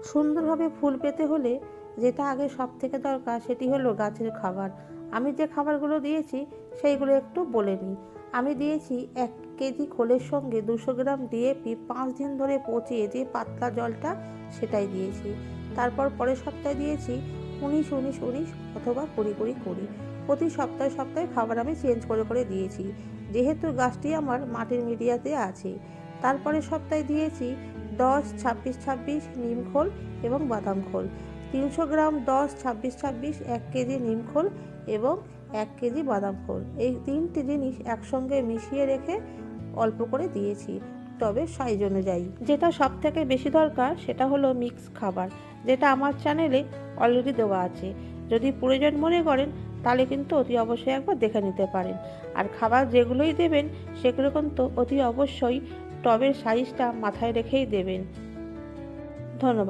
সুন্দরভাবে ফুল পেতে হলে যেটা আগে সব থেকে দরকার সেটি হলো গাছের খাবার। আমি যে খাবারগুলো দিয়েছি সেইগুলো একটু বলে নিই। আমি দিয়েছি 1 কেজি খোলের সঙ্গে 200 গ্রাম ডিএপি 5 দিন ধরে পচিয়ে যে পাতলা জলটা সেটাই দিয়েছি। তারপর পরের সপ্তাহে দিয়েছি 19-19-19 অথবা 20-20-20। প্রতি সপ্তাহে সপ্তাহে খাবার আমি চেঞ্জ করে করে দিয়েছি, যেহেতু গাছটি আমার মাটির মিডিয়াতে আছে। তারপরের সপ্তাহে দিয়েছি 10-26-26 নিমখোল এবং বাদাম খোল। 300 গ্রাম 10-26-26 1 কেজি নিমখোল এবং 1 কেজি বাদাম খোল, এই 3টে জিনিস একসঙ্গে মিশিয়ে রেখে অল্প করে দিয়েছি টবের সাইজ অনুযায়ী। যেটা সব থেকে বেশি দরকার সেটা হলো মিক্স খাবার, যেটা আমার চ্যানেলে অলরেডি দেওয়া আছে। যদি প্রয়োজন মনে করেন তাহলে কিন্তু অতি অবশ্যই একবার দেখে নিতে পারেন। আর খাবার যেগুলোই দেবেন সেগুলো কিন্তু অতি অবশ্যই টবের সাইজটা মাথায় রেখেই দেবেন। ধন্যবাদ।